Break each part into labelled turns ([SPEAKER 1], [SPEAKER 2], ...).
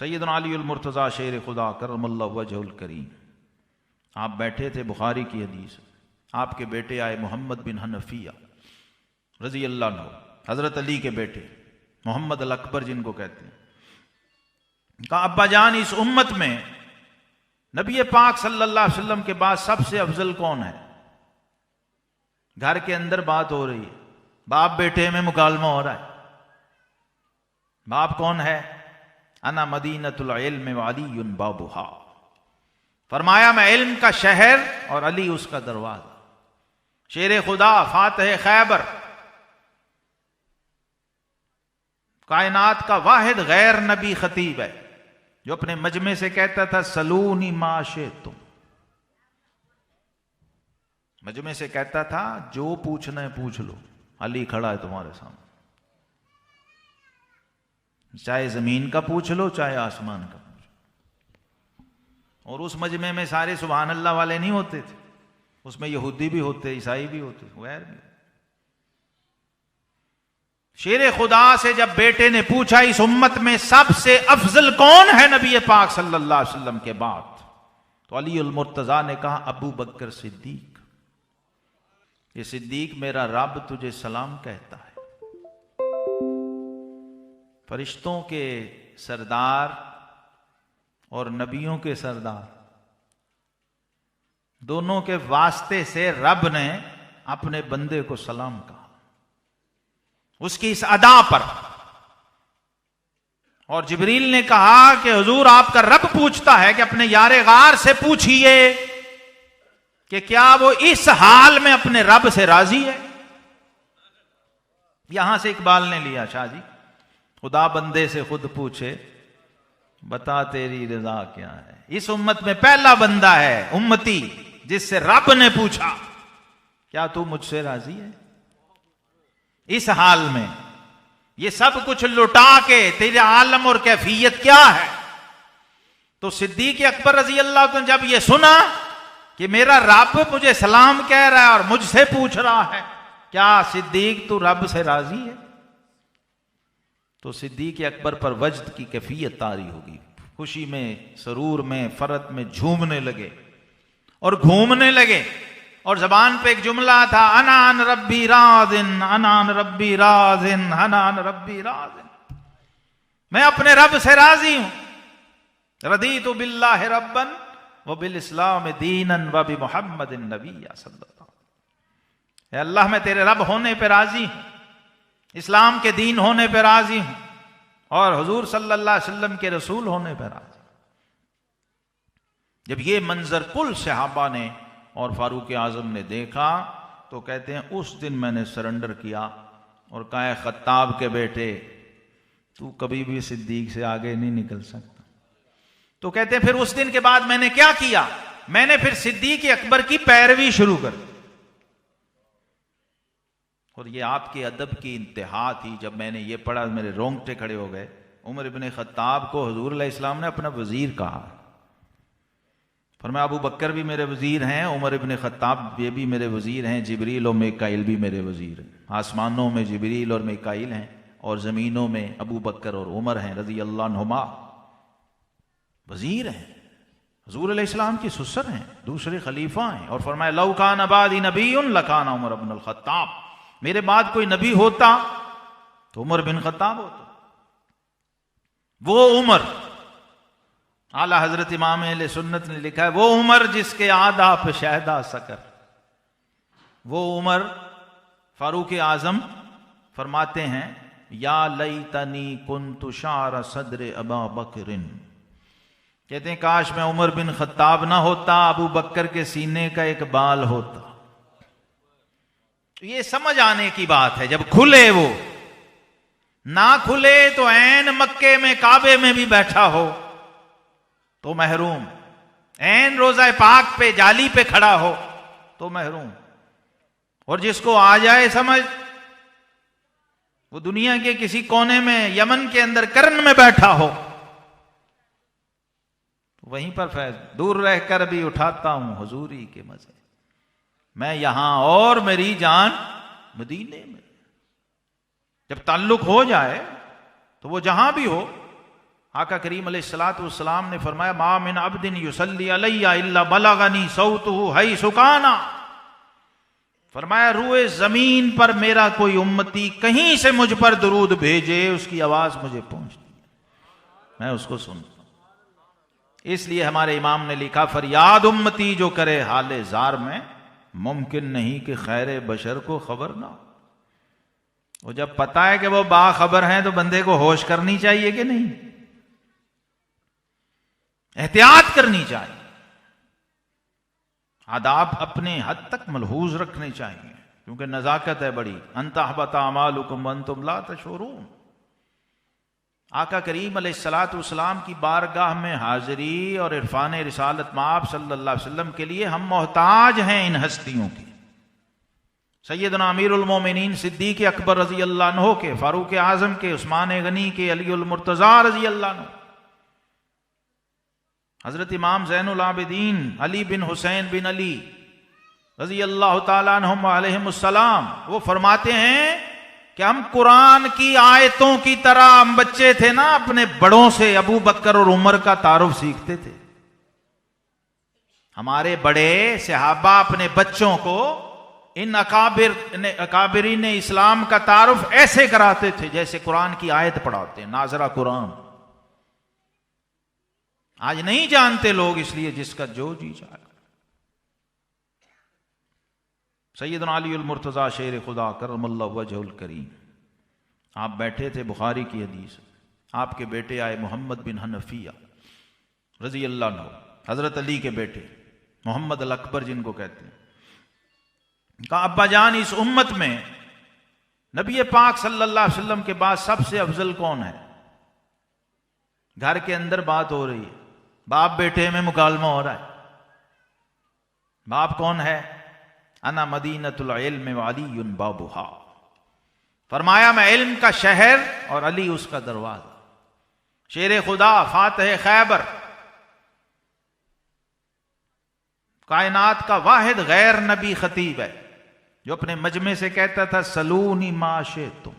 [SPEAKER 1] सैयदना अली अल मुर्तज़ा शेर खुदा करमल्लाहु वजहुल करीम, आप बैठे थे, बुखारी की हदीस, आपके बेटे आए मोहम्मद बिन हनफिया रजी अल्लाह अन्हु, हजरत अली के बेटे मोहम्मद अल अकबर जिनको कहते हैं। कहा अब्बा जान, इस उम्मत में नबी पाक सल्लल्लाहु अलैहि वसल्लम के बाद सबसे अफजल कौन है? घर के अंदर बात हो रही है, बाप बेटे में मुकालमा हो रहा है। बाप कौन है? अना मदीनतुल इल्म व अलीयुन बाबुहा। फरमाया मैं इल्म का शहर और अली उसका दरवाजा। शेर खुदा, फातह खैबर, कायनात का वाहिद गैर नबी खतीब है जो अपने मजमे से कहता था सलूनी माशे तुम। मजमे से कहता था जो पूछना है पूछ लो, अली खड़ा है तुम्हारे सामने, चाहे जमीन का पूछ लो चाहे आसमान का पूछ लो। और उस मजमे में सारे सुभान अल्लाह वाले नहीं होते थे, उसमें यहूदी भी होते, ईसाई भी होते, गैर भी। शेर खुदा से जब बेटे ने पूछा इस उम्मत में सबसे अफजल कौन है नबी पाक सल्लल्लाहु अलैहि वसल्लम के बाद, तो अली अल मुर्तज़ा ने कहा अबू बकर सिद्दीक। ये सिद्दीक मेरा रब तुझे सलाम कहता है। फरिश्तों के सरदार और नबियों के सरदार दोनों के वास्ते से रब ने अपने बंदे को सलाम कहा, उसकी इस अदा पर। और जिब्रील ने कहा कि हुजूर आपका रब पूछता है कि अपने यारे गार से पूछिए कि क्या वो इस हाल में अपने रब से राजी है। यहां से इकबाल ने लिया, शाह जी, खुदा बंदे से खुद पूछे बता तेरी रजा क्या है। इस उम्मत में पहला बंदा है उम्मती जिससे रब ने पूछा क्या तू मुझसे राजी है। इस हाल में ये सब कुछ लुटा के तेरे आलम और कैफियत क्या है। तो सिद्दीक अकबर रजी अल्लाह ने जब ये सुना कि मेरा रब मुझे सलाम कह रहा है और मुझसे पूछ रहा है क्या सिद्दीक तू रब से राजी है, तो सिद्दीक अकबर पर वजद की कैफियत तारी होगी। खुशी में, सरूर में, फरत में झूमने लगे और घूमने लगे। और जबान पे एक जुमला था, अनान रब्बी राजिन, अनान रब्बी राजिन, अनान रब्बी राजिन। मैं अपने रब से राजी हूं। रदीतु बिल्लाहि रब्बन व बिल इस्लाम दीनन व बि मुहम्मदिन नबिय्या सल्लल्लाहु अलैहि वसल्लम। अल्लाह मैं तेरे रब होने पे राजी हूं, इस्लाम के दीन होने पे राजी हूं और हुजूर सल्लल्लाहु अलैहि वसल्लम के रसूल होने पे राजी। जब ये मंजर कुल सहाबा ने और फारूक आजम ने देखा तो कहते हैं उस दिन मैंने सरेंडर किया और कहा खत्ताब के बेटे तू कभी भी सिद्दीक से आगे नहीं निकल सकता। तो कहते हैं फिर उस दिन के बाद मैंने क्या किया, मैंने फिर सिद्दीक अकबर की पैरवी शुरू कर दी। और ये आपके अदब की इंतहा थी। जब मैंने ये पढ़ा मेरे रोंगटे खड़े हो गए। उमर इब्ने खत्ताब को हुजूर अलैहि सलाम ने अपना वजीर कहा। फरमाया अबू बकर भी मेरे वजीर हैं, उमर इब्ने खत्ताब ये भी मेरे वजीर हैं, जिब्रील और मीकाईल भी मेरे वजीर हैं। आसमानों में जिब्रील और मीकाईल हैं और ज़मीनों में अबू बकर और उमर हैं रज़ी अल्लाह अन्हुमा, वजीर हैं, हुजूर अलैहि सलाम की सुसर हैं, दूसरे खलीफा हैं। और फरमाया लौ कान बादी नबियुन लकाना उमर इब्नुल खत्ताब, मेरे बाद कोई नबी होता तो उमर बिन खत्ताब होता। वो उमर, आला हजरत इमाम अहले सुन्नत ने लिखा है, वो उमर जिसके आदा पे शहदा सकर। वो उमर, फारूक आजम फरमाते हैं या लैतनी कुन्तु शार सदर अबा बकरिन, कहते हैं काश मैं उमर बिन खत्ताब ना होता, अबू बकर के सीने का एक बाल होता। ये समझ आने की बात है। जब खुले वो, ना खुले तो ऐन मक्के में काबे में भी बैठा हो तो महरूम, ऐन रोजा पाक पे जाली पे खड़ा हो तो महरूम। और जिसको आ जाए समझ, वो दुनिया के किसी कोने में यमन के अंदर कर्न में बैठा हो तो वहीं पर फैज, दूर रहकर भी उठाता हूं हुजूरी के मजे, मैं यहां और मेरी जान मदीने में। जब ताल्लुक हो जाए तो वो जहां भी हो आका करीम अलैहिस्सलातु वस्सलाम ने फरमाया, मा मिन अब्दिन युसल्ली अलैया इल्ला बलगनी सौतुहु हैसु काना। फरमाया रूए जमीन पर मेरा कोई उम्मती कहीं से मुझ पर दुरूद भेजे, उसकी आवाज मुझे पहुंचती है, मैं उसको सुनता हूं। इसलिए हमारे इमाम ने लिखा, फरियाद उम्मती जो करे हाले जार में, मुमकिन नहीं कि खैर बशर को खबर ना हो। वो जब पता है कि वो बाखबर हैं तो बंदे को होश करनी चाहिए कि नहीं, एहतियात करनी चाहिए, आदाब अपने हद तक मलहूज रखने चाहिए, क्योंकि नजाकत है बड़ी। अंतहबता अमालुकुम वअंतुम ला तशऊरून। आका करीम अलैहिस्सलातु वस्सलाम की बारगाह में हाजिरी और इरफान रिसालत माब सल्लल्लाहु अलैहि वसल्लम के लिए हम मोहताज हैं इन हस्तियों की। सैयदना अमीरुल मोमिनीन सिद्दीक अकबर रजी अल्लाह अन्हु के, फारूक आजम के, उस्मान गनी के, अलीउल मुर्तजा रजी अल्लाह अन्हु, हजरत इमाम ज़ैनुल आबिदीन अली बिन हुसैन बिन अली रजी अल्लाह तआला अन्हुम अलैहिमुस्सलाम, वो फरमाते हैं कि हम कुरान की आयतों की तरह, हम बच्चे थे ना, अपने बड़ों से अबू बकर और उमर का तारुफ सीखते थे। हमारे बड़े सहाबा अपने बच्चों को इन अकाबिरीन इस्लाम का तारुफ ऐसे कराते थे जैसे कुरान की आयत पढ़ाते हैं, नाजरा कुरान। आज नहीं जानते लोग, इसलिए जिसका जो जी जाएगा। सैयदना अलीउल मुर्तजा शेर खुदा करमल्लाहु वजहुल करीम, आप बैठे थे, बुखारी की हदीस, आपके बेटे आए मोहम्मद बिन हनफिया रजी अल्लाह अन्हु, हजरत अली के बेटे मोहम्मद अल अकबर जिनको कहते हैं। कहा, अब्बा जान, इस उम्मत में नबी पाक सल्लल्लाहु अलैहि वसल्लम के बाद सबसे अफजल कौन है? घर के अंदर बात हो रही है, बाप बेटे में मुकालमा हो रहा है। बाप कौन है? अना मदीनतुल इल्म व अलीयुन बाबुहा। फरमाया, मैं इल्म का शहर और अली उसका दरवाजा। शेर खुदा, फातिह खैबर, कायनात का वाहिद गैर नबी खतीब है जो अपने मजमे से कहता था, सलूनी माशे तुम।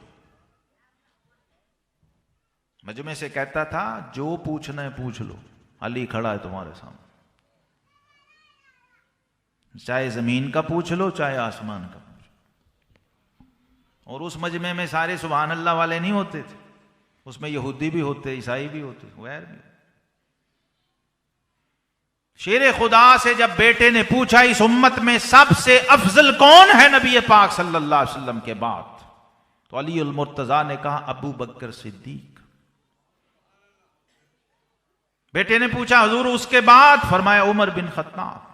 [SPEAKER 1] मजमे से कहता था, जो पूछना है पूछ लो, अली खड़ा है तुम्हारे सामने, चाहे जमीन का पूछ लो चाहे आसमान का पूछ लो। और उस मजमे में सारे सुभान अल्लाह वाले नहीं होते थे, उसमें यहूदी भी होते, ईसाई भी होते, गैर भी। शेर खुदा से जब बेटे ने पूछा, इस उम्मत में सबसे अफजल कौन है नबी पाक सल्लल्लाहु अलैहि वसल्लम के बाद, तो अली उल मुर्तजा ने कहा, अबू बकर सिद्दीक। बेटे ने पूछा, हुजूर उसके बाद? फरमाया, उमर बिन खत्ताब।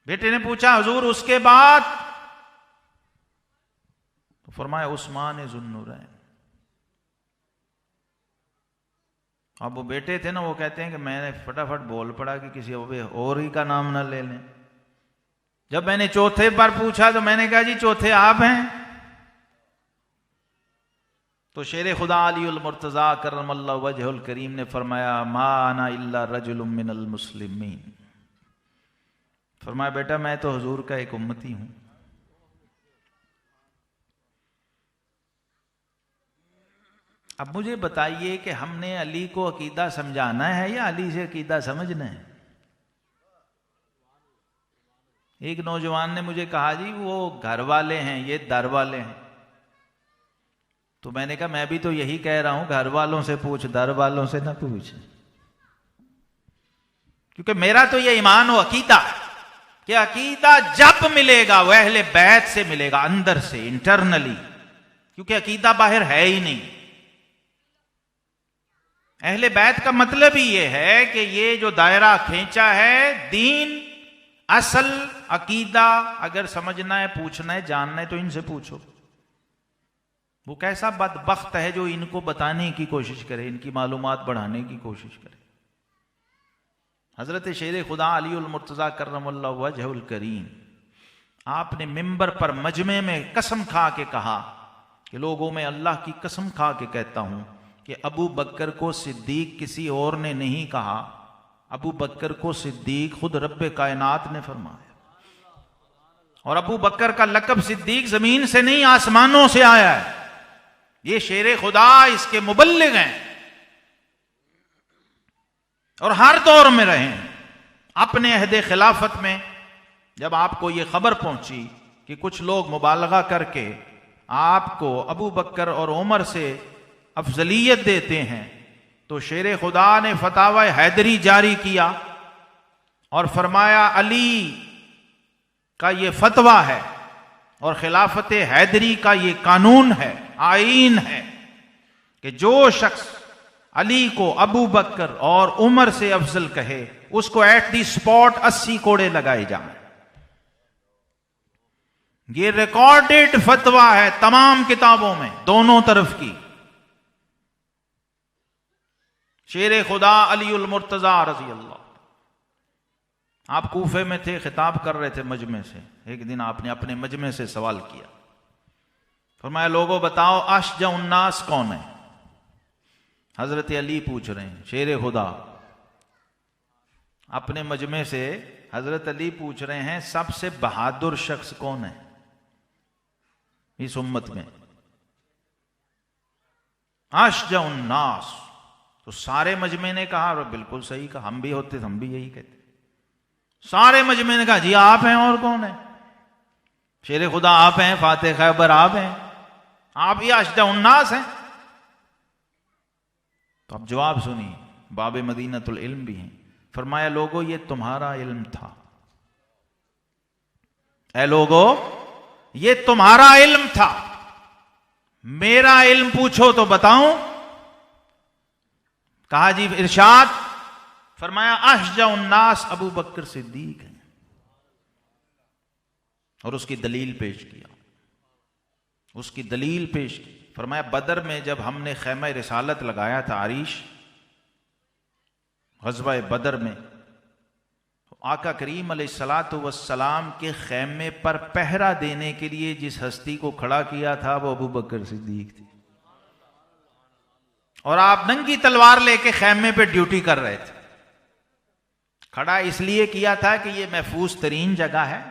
[SPEAKER 1] बेटे ने पूछा, हुजूर उसके बाद? तो फरमाया, उस्मान ज़ुन्नुरैन। अब वो बेटे थे ना, वो कहते हैं कि मैंने फटाफट बोल पड़ा कि किसी और ही का नाम ना ले लें। जब मैंने चौथे बार पूछा तो मैंने कहा, जी चौथे आप हैं? तो शेर खुदा अलीउल मुर्तजा करमल्लाहु वजहुल करीम ने फरमाया, मा अना इल्ला रजुलुम मिनल मुस्लिमीन। फरमाया, बेटा मैं तो हुजूर का एक उम्मती हूं। अब मुझे बताइए कि हमने अली को अकीदा समझाना है या अली से अकीदा समझना है? एक नौजवान ने मुझे कहा, जी वो घर वाले हैं, ये दर वाले हैं। तो मैंने कहा, मैं भी तो यही कह रहा हूं, घर वालों से पूछ, दर वालों से ना पूछ। क्योंकि मेरा तो ये ईमान हो अकीदा कि अकीदा जब मिलेगा वो अहले बैत से मिलेगा, अंदर से, इंटरनली, क्योंकि अकीदा बाहर है ही नहीं। अहले बैत का मतलब ही ये है कि ये जो दायरा खींचा है, दीन, असल अकीदा अगर समझना है, पूछना है, जानना है तो इनसे पूछो। वो कैसा बदबख्त है जो इनको बताने की कोशिश करे, इनकी मालूमात बढ़ाने की कोशिश करे। हजरत शेर खुदा अलीउल मुर्तजा करमल्लाहु वजहुल करीम, आपने मिंबर पर मजमे में कसम खा के कहा कि लोगों में अल्लाह की कसम खा के कहता हूं कि अबू बकर को सिद्दीक किसी और ने नहीं कहा, अबू बकर को सिद्दीक खुद रब्बे कायनात ने फरमाया। और अबू बकर का लक़ब सिद्दीक जमीन से नहीं आसमानों से आया है। ये शेर खुदा, इसके मुबल्लिग हैं, और हर दौर में रहे हैं। अपने अहदे खिलाफत में जब आपको यह खबर पहुंची कि कुछ लोग मुबालगा करके आपको अबू बकर और उमर से अफजलियत देते हैं, तो शेर खुदा ने फतावा हैदरी जारी किया और फरमाया अली का ये फतवा है और खिलाफत हैदरी का ये कानून है, आईन है कि जो शख्स अली को अबू बकर और उमर से अफजल कहे उसको एट दी स्पॉट 80 कोड़े लगाए जाएं। ये रिकॉर्डेड फतवा है तमाम किताबों में, दोनों तरफ की। शेर खुदा अली उल मुर्तजा रजी अल्लाह, आप कूफे में थे, खिताब कर रहे थे मजमे से। एक दिन आपने अपने मजमे से सवाल किया, फरमाया लोगों बताओ अशजा उन्नास कौन है? हजरत अली पूछ रहे हैं, शेर खुदा अपने मजमे से हजरत अली पूछ रहे हैं सबसे बहादुर शख्स कौन है इस उम्मत में? अशजा उन्नास। तो सारे मजमे ने कहा, बिल्कुल सही कहा, हम भी होते तो हम भी यही कहते। सारे मजमे ने कहा जी आप हैं, और कौन है? शेर खुदा आप हैं, फातेह खैबर आप हैं, आप ही अशजा उन्नास हैं। तो अब जवाब सुनिए, बाबे मदीनतुल इल्म भी हैं। फरमाया लोगों ये तुम्हारा इल्म था, ऐ लोगों ये तुम्हारा इल्म था, मेरा इल्म पूछो तो बताऊं? कहा जी इरशाद। फरमाया अशजा उन्नास अबू बकर सिद्दीक है, और उसकी दलील पेश किया, उसकी दलील पेश की। फरमाया बदर में जब हमने खैमा रिसालत लगाया था आरिश, ग़ज़वा बदर में, तो आका करीम अलैहिस्सलातु वस्सलाम के खैमे पर पहरा देने के लिए जिस हस्ती को खड़ा किया था वो अबू बकर सिद्दीक थे, और आप नंगी तलवार लेके खैमे पे ड्यूटी कर रहे थे। खड़ा इसलिए किया था कि ये महफूज तरीन जगह है,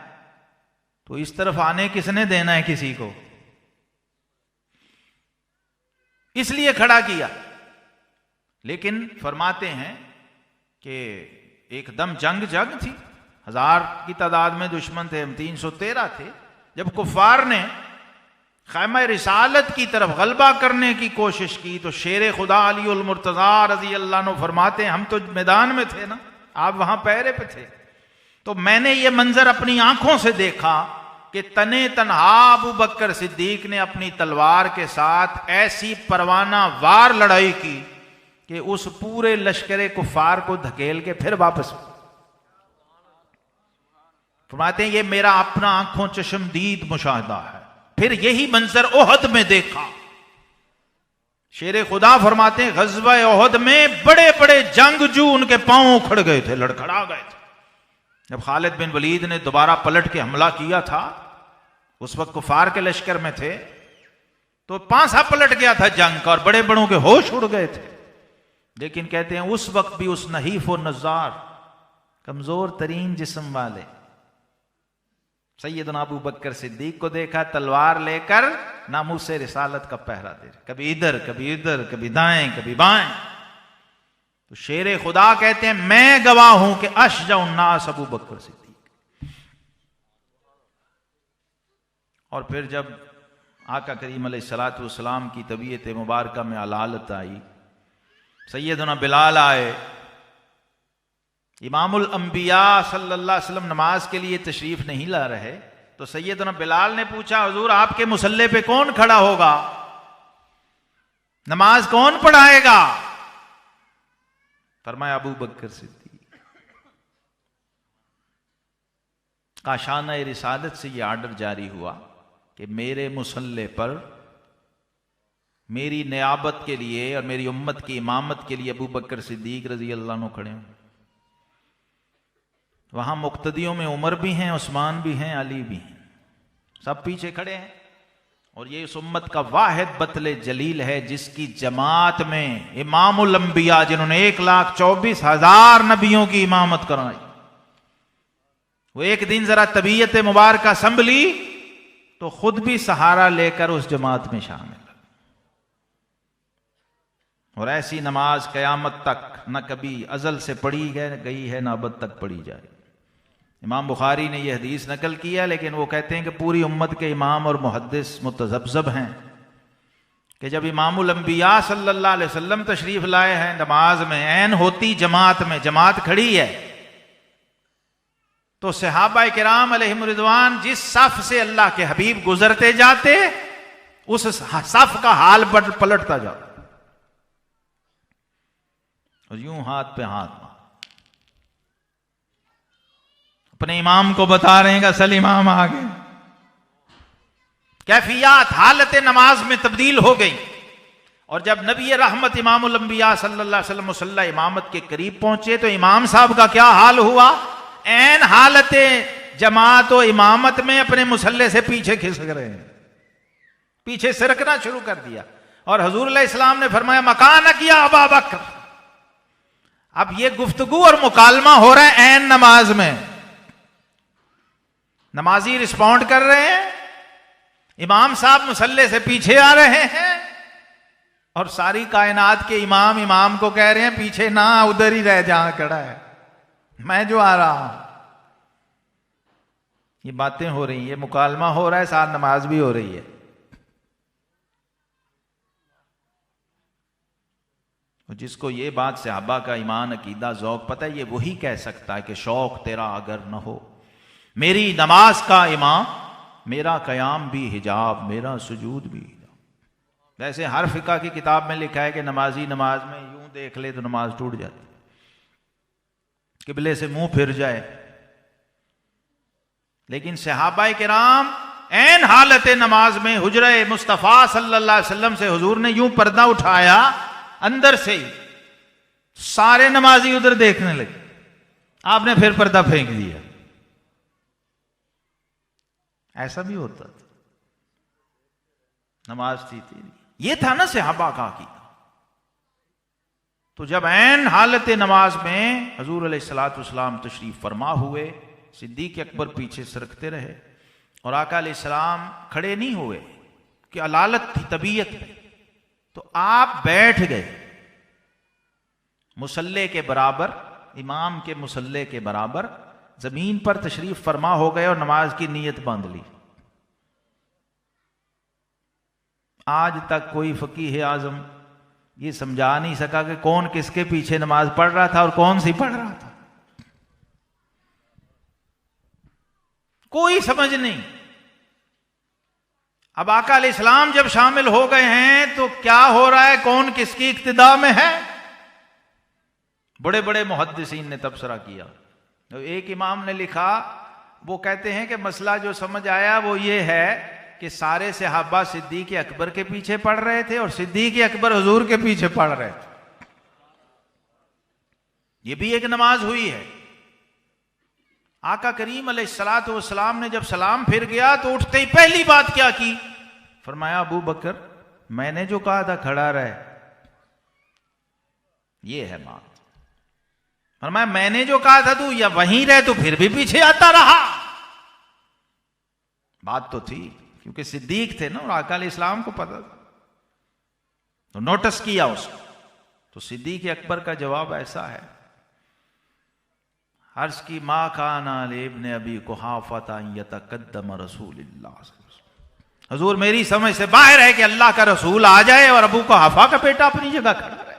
[SPEAKER 1] तो इस तरफ आने किसने देना है किसी को, इसलिए खड़ा किया। लेकिन फरमाते हैं कि एकदम जंग थी, 1000 की तादाद में दुश्मन थे, हम 313 थे। जब कुफार ने खैमा रिसालत की तरफ गलबा करने की कोशिश की तो शेर खुदा अली उल मुर्तजा रजी अल्लाह अन्हु फरमाते हैं हम तो मैदान में थे ना, आप वहां पहरे पे थे, तो मैंने ये मंजर अपनी आंखों से देखा कि तने तन्हा अबू बकर सिद्दीक ने अपनी तलवार के साथ ऐसी परवाना वार लड़ाई की कि उस पूरे लश्करे कुफार को धकेल के फिर वापस। फरमाते हैं ये मेरा अपना आंखों चश्मदीद मुशाहदा है। फिर यही मंजर ओहद में देखा। शेर खुदा फरमाते हैं ग़ज़वा ओहद में बड़े बड़े जंगजू उनके पांव उखड़ गए थे, लड़खड़ा गए थे। जब खालिद बिन वलीद ने दोबारा पलट के हमला किया था, उस वक्त कुफार के लश्कर में थे, तो पांसा पलट गया था जंग का और बड़े बड़ों के होश उड़ गए थे। लेकिन कहते हैं उस वक्त भी उस नहीफ और नज़ार कमजोर तरीन जिस्म वाले सैयदना अबू बकर सिद्दीक को देखा तलवार लेकर नामूस रिसालत का पहरा दे रहे, कभी इधर कभी इधर, कभी दाएं कभी बाएं। तो शेर खुदा कहते हैं मैं गवाह हूं कि अशजा उन्नास अबू बकर सिद्दीक। और फिर जब आका करीम अलैहिस्सलातु वस्सलाम की तबीयत मुबारक में अलालत आई, सैयदना बिलाल आए, इमामुल अंबिया सल्लल्लाहु अलैहि वसल्लम नमाज के लिए तशरीफ नहीं ला रहे, तो सैयदना बिलाल ने पूछा हुजूर आपके मुसल्ले पे कौन खड़ा होगा, नमाज कौन पढ़ाएगा? फरमाया अबू बकर सिद्दीक। काशाना रिसालत से यह आर्डर जारी हुआ कि मेरे मुसल्ले पर मेरी नियाबत के लिए और मेरी उम्मत की इमामत के लिए अबू बकर सिद्दीक रजी अल्लाह अन्हु खड़े हों। वहां मुक्तदियों में उमर भी हैं, उस्मान भी हैं, अली भी हैं, सब पीछे खड़े हैं। और ये इस उम्मत का वाहिद बतले जलील है जिसकी जमात में इमामुल अंबिया, जिन्होंने 1,24,000 नबियों की इमामत कराई, वो एक दिन जरा तबीयत मुबारक संभली तो खुद भी सहारा लेकर उस जमात में शामिल। और ऐसी नमाज क़यामत तक न कभी अज़ल से पढ़ी गई है न अब तक पढ़ी जाए। इमाम बुखारी ने यह हदीस नकल किया, लेकिन वो कहते हैं कि पूरी उम्मत के इमाम और मुहद्दिस मुतज़ब्ज़ब हैं कि जब इमामुल अंबिया सल्लल्लाहु अलैहि वसल्लम तशरीफ लाए हैं नमाज में, ऐन होती जमात में, जमात खड़ी है, तो सहाबा किराम अलैहिम रिज़वान जिस सफ से अल्लाह के हबीब गुजरते जाते उस सफ का हाल पलटता जाता और यूं हाथ पे हाथ मार अपने इमाम को बता रहे हैं कि असल इमाम आ गए। कैफियत हालत नमाज में तब्दील हो गई। और जब नबी रहमत इमामुल अंबिया सल्लल्लाहु अलैहि वसल्लम मुसल्ला इमामत के करीब पहुंचे तो इमाम साहब का क्या हाल हुआ, ऐन हालत जमात व इमामत में अपने मुसल्ले से पीछे खिसक रहे हैं, पीछे सरकना शुरू कर दिया। और हुजूर अलैहिस्सलाम ने फरमाया मकान किया अबा बकर। अब ये गुफ्तगू और मुकालमा हो रहा है ऐन नमाज में, नमाजी रिस्पॉन्ड कर रहे हैं, इमाम साहब मुसल्ले से पीछे आ रहे हैं और सारी कायनात के इमाम इमाम को कह रहे हैं पीछे ना, उधर ही रह जहां खड़ा है, मैं जो आ रहा हूं। ये बातें हो रही है, मुकालमा हो रहा है, साथ नमाज भी हो रही है। जिसको ये बात सहाबा का ईमान अकीदा ज़ौक़ पता है, ये वही कह सकता है कि शौक तेरा अगर न हो, मेरी नमाज का इमाम, मेरा क़याम भी हिजाब, मेरा सुजूद भी हिजाब। वैसे हर फ़िक़्ह की किताब में लिखा है कि नमाजी नमाज में यूं देख ले तो नमाज टूट जाती, किबले से मुंह फिर जाए। लेकिन सहाबाए किराम ऐन हालत नमाज में हुजरे मुस्तफ़ा सल्लल्लाहु अलैहि वसल्लम से हुजूर ने यूं पर्दा उठाया, अंदर से ही सारे नमाजी उधर देखने लगे, आपने फिर पर्दा फेंक दिया। ऐसा भी होता था, नमाज थी तेरी, ये था ना सहाबा का अकीदा। तो जब ऐन हालत नमाज में हुजूर अलैहिस्सलातु वस्सलाम तशरीफ फरमा हुए, सिद्दीक़ अकबर पीछे सरकते रहे और आका अलैहिस्सलाम खड़े नहीं हुए कि अलालत थी तबीयत में, तो आप बैठ गए मुसल्ले के बराबर, इमाम के मुसल्ले के बराबर जमीन पर तशरीफ फरमा हो गए और नमाज की नीयत बांध ली। आज तक कोई फकीह आजम ये समझा नहीं सका कि कौन किसके पीछे नमाज पढ़ रहा था और कौन सी पढ़ रहा था, कोई समझ नहीं। अब आका अलैहिस्सलाम जब शामिल हो गए हैं तो क्या हो रहा है, कौन किसकी इक्तिदा में है। बड़े बड़े मुहद्दिसीन ने तबसरा किया। तो एक इमाम ने लिखा, वो कहते हैं कि मसला जो समझ आया वो ये है कि सारे सहाबा सिद्दीक़ अकबर के पीछे पढ़ रहे थे और सिद्दीक़ अकबर हुजूर के पीछे पढ़ रहे थे। ये भी एक नमाज हुई है। आका करीम अलैहिस्सलातु वस्सलाम ने जब सलाम फिर गया तो उठते ही पहली बात क्या की, फरमाया अबू बकर मैंने जो कहा था खड़ा रहे, ये है बात। फरमाया मैंने जो कहा था तू या वहीं रहे, तो फिर भी पीछे आता रहा। बात तो थी, क्योंकि सिद्दीक थे ना और आका अलैहिस्सलाम को पता था, तो नोटिस किया उसको। तो सिद्दीक अकबर का जवाब ऐसा है, अर्ज की माँ काना इब्न अबी कुहाफा यतकद्दम रसूलुल्लाह, हुजूर मेरी समझ से बाहर है कि अल्लाह का रसूल आ जाए और अबू कुहाफा का बेटा अपनी जगह खड़ा रहे,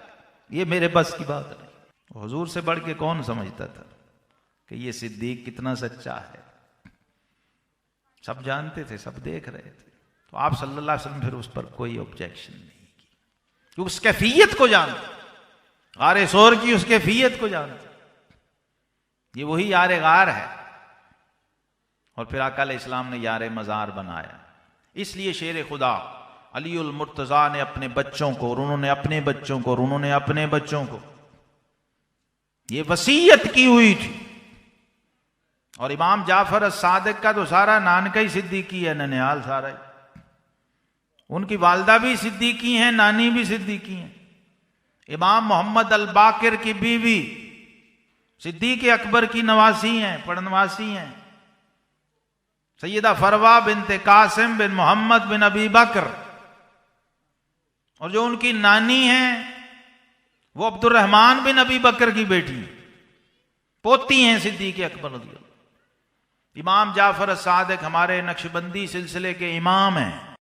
[SPEAKER 1] ये मेरे बस की बात नहीं। हुजूर से बढ़ के कौन समझता था कि ये सिद्दीक कितना सच्चा है। सब जानते थे, सब देख रहे थे। तो आप सल्लल्लाहु अलैहि वसल्लम फिर उस पर कोई ऑब्जेक्शन नहीं की, क्योंकि उस कैफियत को जानते, गारे सोर की उस कैफियत को जानते, ये वही यार गार है। और फिर आका अलैहिस्सलाम ने यार मज़ार बनाया। इसलिए शेर खुदा अलीउल मुर्तज़ा ने अपने बच्चों को और उन्होंने अपने बच्चों को और उन्होंने अपने बच्चों को ये वसीयत की हुई थी। और इमाम जाफर as-सादिक का तो सारा नानका ही सिद्दीकी है, ननिहाल सारा ही। उनकी वालदा भी सिद्दीकी हैं, नानी भी सिद्दीकी हैं। इमाम मोहम्मद अल-बाकिर की बीवी सिद्दीक अकबर की नवासी हैं, पड़नवासी हैं। सैयदा फरवा बिनते कासिम बिन मोहम्मद बिन अबी बकर, और जो उनकी नानी हैं वो अब्दुर्रहमान बिन अबी बकर की बेटी, पोती हैं सिद्दीक अकबर रज़ी अल्लाह। इमाम जाफर सादिक हमारे नक्शबंदी सिलसिले के इमाम हैं।